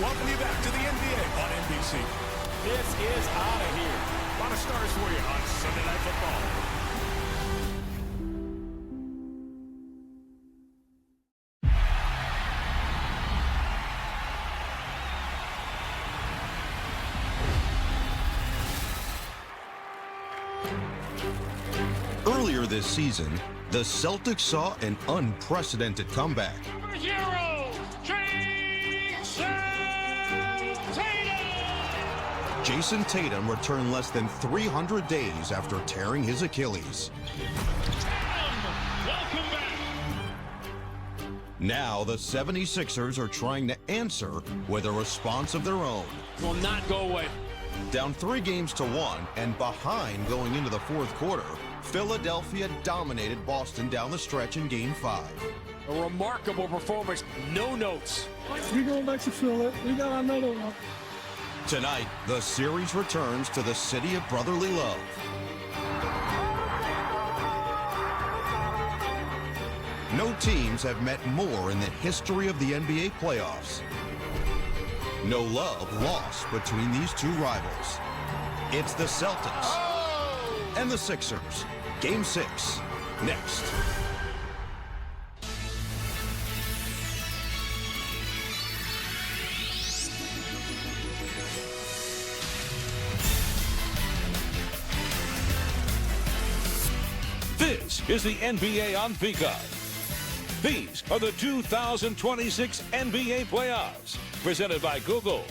welcome you back to the NBA on NBC. This is out of here. A lot of stars for you on Sunday Night Football. Earlier this season, the Celtics saw an unprecedented comeback. Hero, Jason Tatum returned less than 300 days after tearing his Achilles. welcome back. Now the 76ers are trying to answer with a response of their own. Will not go away. Down 3-1 and behind going into the fourth quarter, Philadelphia dominated Boston down the stretch in Game 5. A remarkable performance. No notes. We're going back to Philly. We got another one. Tonight, the series returns to the city of brotherly love. No teams have met more in the history of the NBA playoffs. No love lost between these two rivals. It's the Celtics and the Sixers. Game 6, next. This is the NBA on Peacock. These are the 2026 NBA playoffs, presented by Google.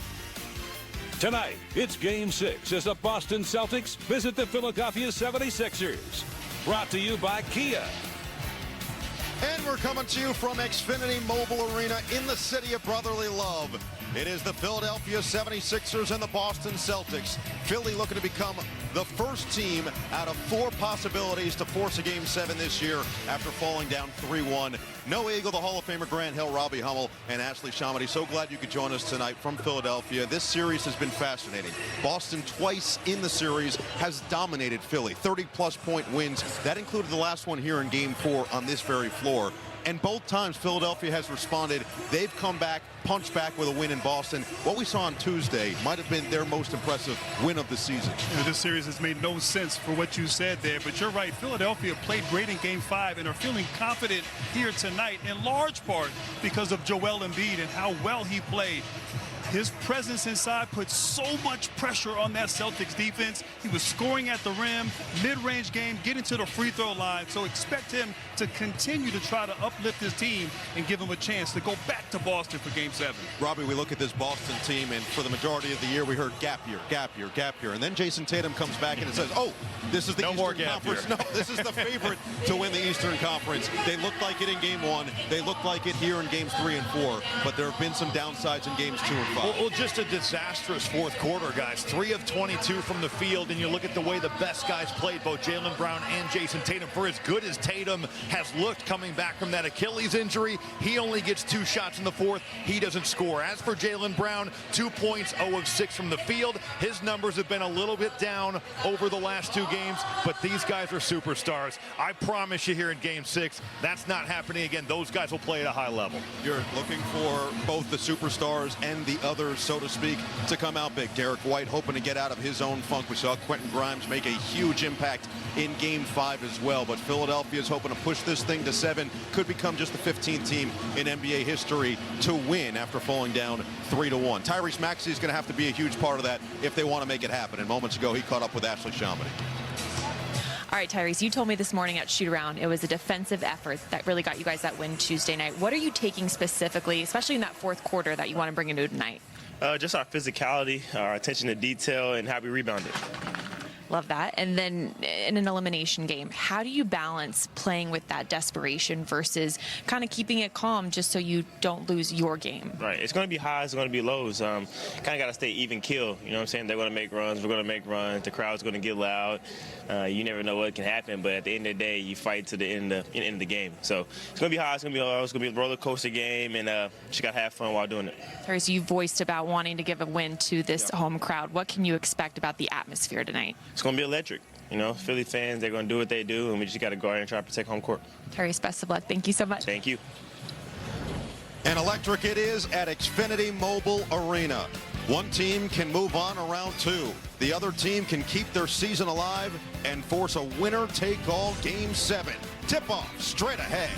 Tonight, it's Game 6 as the Boston Celtics visit the Philadelphia 76ers. Brought to you by Kia. And we're coming to you from Xfinity Mobile Arena in the city of brotherly love. It is the Philadelphia 76ers and the Boston Celtics. Philly looking to become the first team out of 4 possibilities to force a Game 7 this year after falling down 3-1. No Eagle, the Hall of Famer Grant Hill, Robbie Hummel, and Ashley Shamady. So glad you could join us tonight from Philadelphia. This series has been fascinating. Boston twice in the series has dominated Philly. 30-plus point wins. That included the last one here in Game 4 on this very floor. And both times Philadelphia has responded. They've come back, punched back with a win in Boston. What we saw on Tuesday might have been their most impressive win of the season. This series has made no sense for what you said there, but you're right. Philadelphia played great in Game 5 and are feeling confident here tonight, in large part because of Joel Embiid and how well he played. His presence inside put so much pressure on that Celtics defense. He was scoring at the rim, mid-range game, getting to the free throw line. So expect him to continue to try to uplift his team and give him a chance to go back to Boston for Game 7. Robbie, we look at this Boston team, and for the majority of the year, we heard gap year, gap year, gap year. And then Jason Tatum comes back and it says, oh, this is the Eastern Conference. No, this is the favorite to win the Eastern Conference. They looked like it in Game 1. They looked like it here in Games 3 and 4. But there have been some downsides in Games 2 and 5. Well, just a disastrous fourth quarter, guys. 3 of 22 from the field, and you look at the way the best guys played, both Jaylen Brown and Jason Tatum. For as good as Tatum has looked coming back from that Achilles injury, he only gets 2 shots in the fourth. He doesn't score. As for Jaylen Brown, 2 points, 0 of 6 from the field. His numbers have been a little bit down over the last 2 games, but these guys are superstars. I promise you here in Game 6, that's not happening again. Those guys will play at a high level. You're looking for both the superstars and the others, so to speak, to come out big. Derek White hoping to get out of his own funk. We saw Quentin Grimes make a huge impact in Game 5 as well. But Philadelphia is hoping to push this thing to 7. Could become just the 15th team in NBA history to win after falling down 3-1. Tyrese Maxey is going to have to be a huge part of that if they want to make it happen. And moments ago, he caught up with Ashley Shamady. All right, Tyrese, you told me this morning at shoot-around it was a defensive effort that really got you guys that win Tuesday night. What are you taking specifically, especially in that fourth quarter, that you want to bring into tonight? Just our physicality, our attention to detail, and how we rebounded. Love that. And then in an elimination game, how do you balance playing with that desperation versus kind of keeping it calm just so you don't lose your game? Right. It's going to be highs, it's going to be lows. Kind of got to stay even keel. You know what I'm saying? They're going to make runs. We're going to make runs. The crowd's going to get loud. You never know what can happen, but at the end of the day, you fight to the end of the game. So it's going to be high, it's going to be low. It's going to be a roller coaster game, and just got to have fun while doing it. Tyrese, you voiced about wanting to give a win to this home crowd. What can you expect about the atmosphere tonight? It's going to be electric. You know, Philly fans, they're going to do what they do, and we just got to go out and try to protect home court. Tyrese, best of luck. Thank you so much. Thank you. And electric it is at Xfinity Mobile Arena. One team can move on to round 2. The other team can keep their season alive and force a winner-take-all Game 7. Tip-off straight ahead.